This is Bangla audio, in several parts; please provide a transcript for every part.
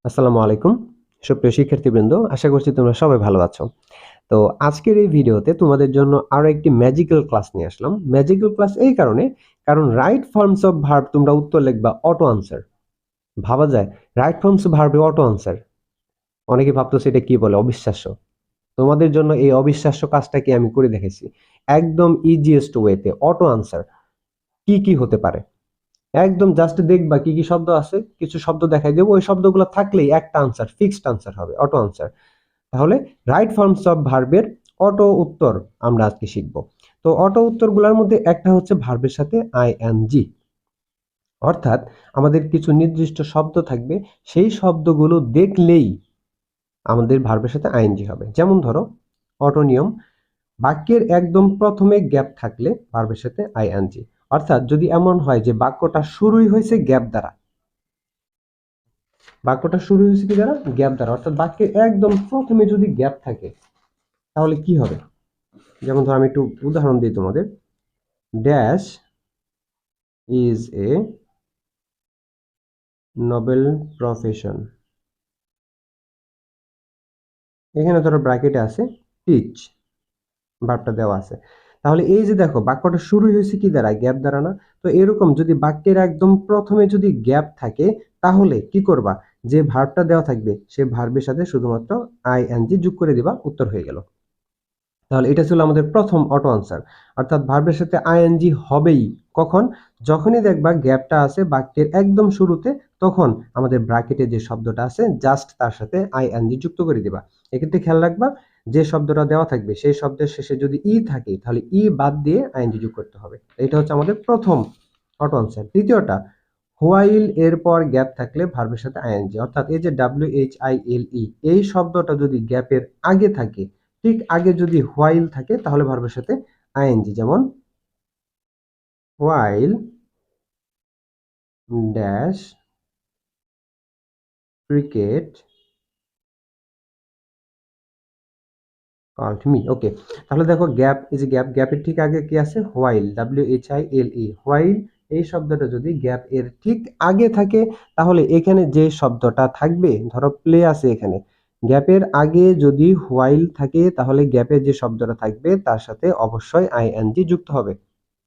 আসসালামু আলাইকুম সুপ্রিয় শিক্ষার্থীবৃন্দ, আশা করছি তোমরা সবাই ভালো আছো। তো আজকের এই ভিডিওতে তোমাদের জন্য আরো একটি ম্যাজিক্যাল ক্লাস নিয়ে আসলাম। ম্যাজিক্যাল ক্লাস এই কারণে, কারণ রাইট ফর্মস অফ ভার্ব তোমরা উত্তর লিখবা অটো আনসার। ভাবা যায় রাইট ফর্মস ভার্বে অটো আনসার? অনেকে ভাবতেছে এটা কি বলে, অবিশ্বাস্য। তোমাদের জন্য এই অবিশ্বাস্য কাজটাকে আমি করে দেখেছি একদম ইজিয়েস্ট ওয়েতে। অটো আনসার কি কি হতে পারে একদম জাস্ট দেখবা কি কি শব্দ আছে, কিছু শব্দ দেখাই দেবো, ওই শব্দগুলো থাকলেই একটা আনসার, ফিক্সড আনসার হবে, অটো আনসার। তাহলে রাইট ফর্মস অফ ভার্বের অটো উত্তর আমরা আজকে শিখব। তো অটো উত্তরগুলোর মধ্যে একটা হচ্ছে ভার্বের সাথে আইএনজি, অর্থাৎ আমাদের কিছু নির্দিষ্ট শব্দ থাকবে, সেই শব্দগুলো দেখলেই আমাদের ভার্বের সাথে আইএনজি হবে। যেমন ধরো অটো নিয়ম, বাক্যের একদম প্রথমে গ্যাপ থাকলে ভার্বের সাথে আইএনজি। অর্থাৎ যদি এমন হয় যে বাক্যটা শুরুই হয়েছে গ্যাপ দ্বারা, বাক্যটা শুরু হয়েছে কি দ্বারা? গ্যাপ দ্বারা। অর্থাৎ বাক্যের একদম প্রথমে যদি গ্যাপ থাকে তাহলে কি হবে? যেমন ধর আমি একটু উদাহরণ দিই তোমাদের। Dash is a noble profession. এখানে ধরো ব্র্যাকেটে আছে টিচ, ভার্বটা দেওয়া আছে। তাহলে এই যে দেখো বাক্যটা শুরু হয়েছে কি দ্বারা? গ্যাপ দ্বারা না? তো এরকম যদি বাক্যের একদম প্রথমে যদি গ্যাপ থাকে তাহলে কি করবা? যে ভার্বটা দেওয়া থাকবে সে ভার্বের সাথে শুধুমাত্র আইএনজি যোগ করে দিবা, উত্তর হয়ে গেল। তাহলে এটা ছিল আমাদের প্রথম অটো আনসার। অর্থাৎ ভার্বের সাথে আইএনজি হবেই কখন? যখনই দেখবা গ্যাপটা আছে বাক্যের একদম শুরুতে, তখন আমাদের ব্র্যাকেটে যে শব্দটা আছে জাস্ট তার সাথে আইএনজি যুক্ত করে দিবা। এক্ষেত্রে খেয়াল রাখবা যে শব্দটা দেওয়া থাকবে সেই শব্দের শেষে যদি ই থাকে তাহলে ই বাদ দিয়ে আইএনজি যোগ করতে হবে। এটা হচ্ছে আমাদের প্রথম অটো আনসার। দ্বিতীয়টা, হোয়াইল এর পর গ্যাপ থাকলে ভার্বের সাথে আইএনজি। অর্থাৎ এই যে WHILE এই শব্দটা যদি গ্যাপের আগে থাকে, ঠিক আগে যদি হোয়াইল থাকে তাহলে ভার্বের সাথে আইএনজি। যেমন while dash cricket called me. Okay, তাহলে দেখো গ্যাপ, এই যে গ্যাপ, গ্যাপের ঠিক আগে কি আছে? While, WHILE, while. এই শব্দটা যদি গ্যাপ এর ঠিক আগে থাকে তাহলে এখানে যে শব্দটা থাকবে, ধরো প্লে আছে এখানে, গ্যাপের আগে যদি হোয়াইল থাকে তাহলে গ্যাপের যে শব্দটা থাকবে তার সাথে অবশ্যই আইএনজি যুক্ত হবে।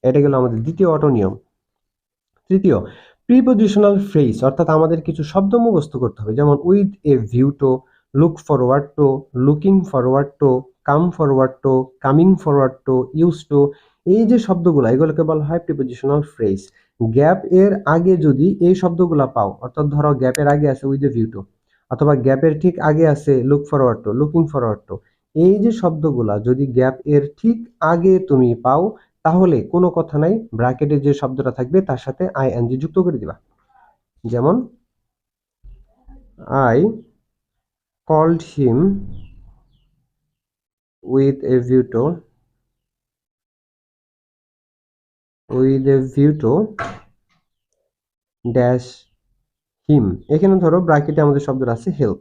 এটা গেল আমাদের দ্বিতীয় অটো নিয়ম। তৃতীয়, প্রিপজিশনাল ফ্রেজ, অর্থাৎ আমাদের কিছু শব্দ মুখস্থ করতে হবে। যেমন with a view to, look forward to, looking forward to, come forward to, coming forward to, use to. এই যে শব্দগুলো, এগুলোকে বলা হয় প্রিপজিশনাল ফ্রেজ। গ্যাপ এর আগে যদি এই শব্দগুলো পাও, অর্থাৎ ধরো গ্যাপের আগে আছে উইথ এ ভিউ টু, অথবা গ্যাপের ঠিক আগে আছে look forward to, looking forward two, এই যে শব্দগুলা যদি গ্যাপ এর ঠিক আগে তুমি পাও তাহলে কোনো কথা নাই, ব্র্যাকেটে যে শব্দটা থাকবে তার সাথে আইএনজি যুক্ত করে দিবা। যেমন I called him with a view to, dash him. এখানে ধরো ব্র্যাকেটে আমাদের শব্দটা আছে হেল্প।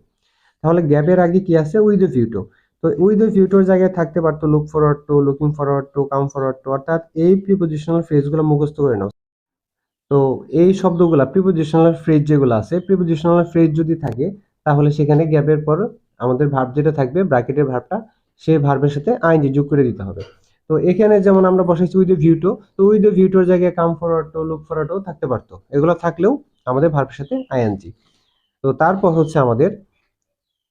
তাহলে গ্যাপের আগে কি আছে? With a view to. তো উইথ এ ভিউ টুর জায়গায় থাকতে পারতো look forward to, looking forward to, come forward to. অর্থাৎ এই প্রিপজিশনাল ফ্রেজগুলো মুখস্থ করে নাও। তো এই শব্দগুলা প্রিপজিশনাল ফ্রেজ যেগুলো আছে, প্রিপজিশনাল ফ্রেজ যদি থাকে তাহলে সেখানে গ্যাপের পর আমাদের ভার্ব যেটা থাকবে, ব্র্যাকেটের ভার্বটা, সেই ভার্বের সাথে আইএনজি যোগ করে দিতে হবে। তো এখানে যেমন আমরা বসাইছি উইথ দ্য ভিউ টু, তো উইথ দ্য ভিউ টুর জায়গায় come forward to, look forward to থাকতে পারতো, এগুলো থাকলেও আমাদের ভার্বের সাথে আইএনজি। তো তারপর হচ্ছে আমাদের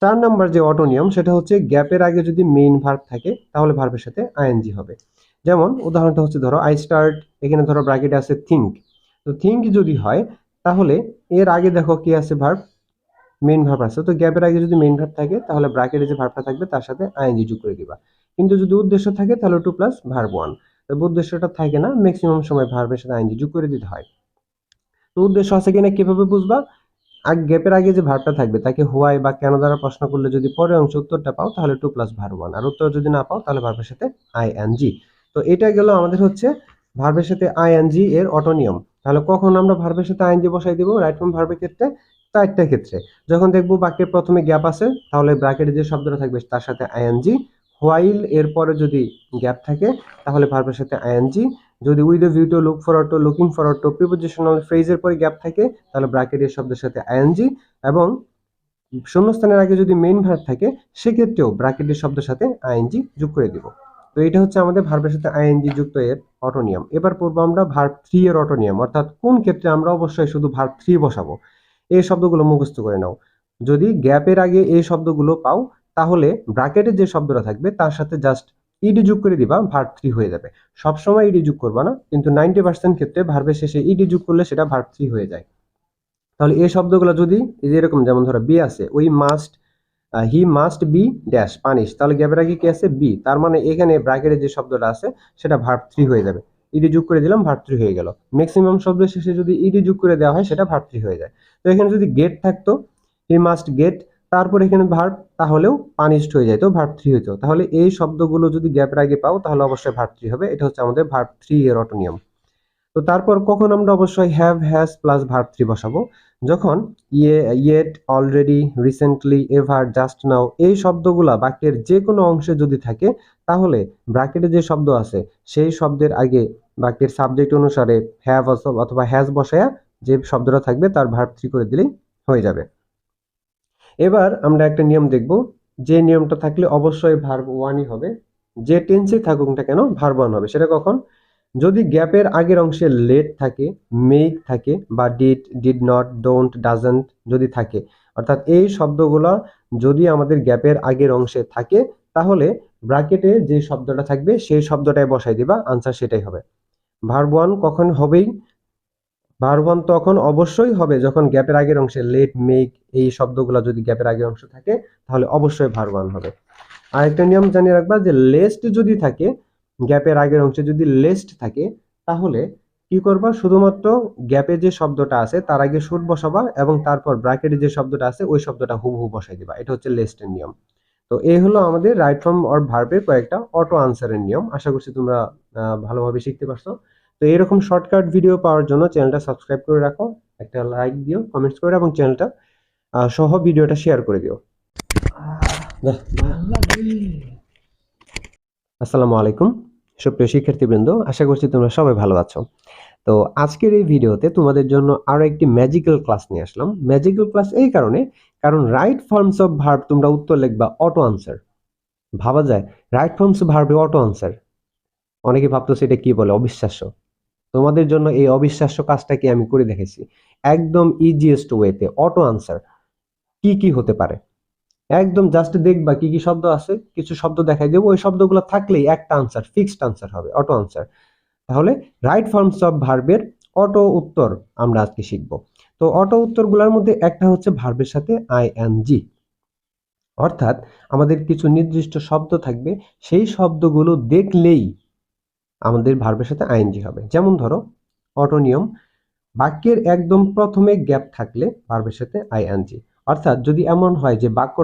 4 নাম্বার যে অটো নিয়ম, সেটা হচ্ছে গ্যাপের আগে যদি মেইন ভার্ব থাকে তাহলে ভার্বের সাথে আইএনজি হবে। যেমন উদাহরণটা হচ্ছে ধরো আই স্টার্ট, এখানে ধরো ব্র্যাকেটে আছে থিঙ্ক। তো থিঙ্ক যদি হয় তাহলে এর আগে দেখো কি আছে? ভার্ব, মেইন ভার্ব আছে। তো গ্যাপের আগে যদি মেইন ভার্ব থাকে তাহলে ব্র্যাকেটে যে ভার্বটা থাকবে তার সাথে আইএনজি যোগ করে দিবা। কিন্তু যদি উদ্দেশ্য থাকে তাহলে টু প্লাস ভার্ব ওয়ান। তবে উদ্দেশ্যটা থাকে না, ম্যাক্সিমাম সময় ভার্বের সাথে আইএনজি যোগ করে দিতে হয়। তো উদ্দেশ্য আছে কিনা কিভাবে বুঝবা? গ্যাপের আগে যে ভার্বটা থাকবে তাকে হোয়াই বা কেন দ্বারা প্রশ্ন করলে যদি পরের অংশ উত্তরটা পাও তাহলে টু প্লাস ভার্ব ওয়ান, আর উত্তর যদি না পাও তাহলে ভার্বের সাথে আইএনজি। তো এটা গেল আমাদের হচ্ছে ভার্বের সাথে আইএনজি এর অটো নিয়ম। তাহলে কখন আমরা ভার্বের সাথে আইএনজি বসাই দিব? রাইট ফর্ম ভার্বের ক্ষেত্রে 4টা ক্ষেত্রে। যখন দেখবো বাক্যের প্রথমে গ্যাপ আছে তাহলে ব্র্যাকেটে যে শব্দটা থাকবে তার সাথে আইএনজি। হোয়াইল এর পরে যদি গ্যাপ থাকে তাহলে ভার্বের সাথে আইএনজি। যদি with a view to, look forward to, looking forward to prepositional ফ্রেজের পরে গ্যাপ থাকে তাহলে ব্র্যাকেটের শব্দের সাথে আইএনজি। এবং শূন্যস্থানের আগে যদি মেইন ভার্ব থাকে সেক্ষেত্রেও ব্র্যাকেটের শব্দের সাথে আইএনজি যোগ করে দিব। তো এটা হচ্ছে আমাদের ভার্বের সাথে আইএনজি যুক্ত এর অটোনিয়াম। এবার পড়বো আমরা ভার্ব 3 এর অটোনিয়াম, অর্থাৎ কোন ক্ষেত্রে আমরা অবশ্যই শুধু ভার্ব 3 বসাবো। এই শব্দগুলো মুখস্থ করে নাও। যদি গ্যাপের আগে এই শব্দগুলো পাও তাহলে ব্র্যাকেটে যে শব্দটা থাকবে তার সাথে জাস্ট ইডি যোগ করে দিবা, ভার্ব 3 হয়ে যাবে। সবসময় ইডি যোগ করবা না, কিন্তু 90% ক্ষেত্রে ভার্বের শেষে ইডি যোগ করলে সেটা ভার্ব 3 হয়ে যায়। তাহলে এই শব্দগুলো যদি এই যে এরকম, যেমন ধরো বি আছে, we must, he must be dash punish, তাহলে গ্যাপের আগে কি আছে বি, তার মানে এখানে ব্র্যাকেটে যে শব্দটা আছে সেটা ভার্ব 3 হয়ে যাবে। ইডি যোগ করে দিলাম, ভার্ব 3 হয়ে গেল। ম্যাক্সিমাম শব্দের শেষে যদি ইডি যোগ করে দেওয়া হয় সেটা ভার্ব 3 হয়ে যায়। তো এখানে যদি গেট থাকতো, হি মাস্ট গেট, তারপর এখানে ভার্ব, তাহলেও পানিশড হয়ে যায়, তো ভার্ব 3 হইতো। তাহলে এই শব্দগুলো যদি গ্যাপের আগে পাও তাহলে অবশ্যই ভার্ব 3 হবে। এটা হচ্ছে আমাদের ভার্ব 3 এর অটোনিয়াম। তো তারপর কখন আমরা অবশ্যই হ্যাভ, হ্যাজ প্লাস ভার্ব 3 বসাবো, যখন yet, already, recently, ever, just now এই শব্দগুলা বাক্যের যে কোনো অংশে যদি থাকে তাহলে ব্র্যাকেটে যে শব্দ আছে সেই শব্দের আগে বাক্যের সাবজেক্ট অনুসারে হ্যাভ অথবা হ্যাজ বসায়া যে শব্দটা থাকবে তার ভার্ব 3 করে দিলেই হয়ে যাবে। এবার আমরা একটা নিয়ম দেখব, যে নিয়মটা থাকলে অবশ্যই ভার্ব 1ই হবে, যে টেন্সে থাকুক না কেন ভার্ব 1 হবে। সেটা কখন? যদি গ্যাপের আগের অংশে লেট থাকে, মেক থাকে, বা did, did not, don't, doesn't যদি থাকে, অর্থাৎ এই শব্দগুলো যদি আমাদের গ্যাপের আগের অংশে থাকে তাহলে ব্র্যাকেটে যে শব্দটা থাকবে সেই শব্দটাই বসাই দিবা, আনসার সেটাই হবে। ভার্ব 1 কখন হবেই? ভার্ব 1 তখন অবশ্যই হবে যখন গ্যাপের আগের অংশে লেট, মেক এই শব্দগুলো যদি গ্যাপের আগের অংশ থাকে তাহলে অবশ্যই ভার্ব 1 হবে। আরেকটা নিয়ম জানিয়ে রাখবা যে লেস্ট যদি থাকে, গ্যাপের আগের অংশে যদি লেস্ট থাকে তাহলে কি করবা, শুধুমাত্র গ্যাপে যে শব্দটা আছে তার আগে শুড বসাবা এবং তারপর ব্র্যাকেটে যে শব্দটা আছে ওই শব্দটা হুবহু বসাই দিবা। এটা হচ্ছে লেস্টের নিয়ম। তো এই হলো আমাদের রাইট ফর্ম অর ভার্বের কয়েকটা অটো আনসারের নিয়ম। আশা করছি তোমরা ভালোভাবে শিখতে পারছো। তো এরকম শর্টকাট ভিডিও পাওয়ার জন্য চ্যানেলটা সাবস্ক্রাইব করে রাখো, একটা লাইক দিও, কমেন্টস করে, এবং চ্যানেলটা সহ ভিডিওটা শেয়ার করে দিও। আসসালামু আলাইকুম সুপ্রিয় শিক্ষার্থীবৃন্দ, আশা করছি তোমরা সবাই ভালো আছো। তো আজকের এই ভিডিওতে তোমাদের জন্য আরো একটি ম্যাজিক্যাল ক্লাস নিয়ে আসলাম। ম্যাজিক্যাল ক্লাস এই কারণে, কারণ রাইট ফর্মস অফ ভার্ব তোমরা উত্তর লিখবা অটো আনসার। ভাবা যায় রাইট ফর্মস ভার্বে অটো আনসার? অনেকে ভাবতো সেটা কি বলে, অবিশ্বাস্য। তোমাদের জন্য এই অবিশ্বাস্য কাজটাকে আমি করে দেখেছি একদম ইজিয়েস্ট ওয়েতে। অটো আনসার কি কি হতে পারে একদম জাস্ট দেখবা কি কি শব্দ আছে, কিছু শব্দ দেখাই দেবো, ওই শব্দগুলো থাকলেই একটা আনসার, ফিক্সড আনসার হবে, অটো আনসার। তাহলে রাইট ফর্মস অফ ভার্বের অটো উত্তর আমরা আজকে শিখব। তো অটো উত্তরগুলোর মধ্যে একটা হচ্ছে ভার্বের সাথে আইএনজি, অর্থাৎ আমাদের কিছু নির্দিষ্ট শব্দ থাকবে, সেই শব্দগুলো দেখলেই আমাদের ভার্বের সাথে আইএনজি হবে। যেমন ধরো অটোনিয়ম, বাক্যের একদম প্রথমে গ্যাপ থাকলে ভার্বের সাথে আইএনজি। অর্থাৎ যদি এমন হয় যে বাক্য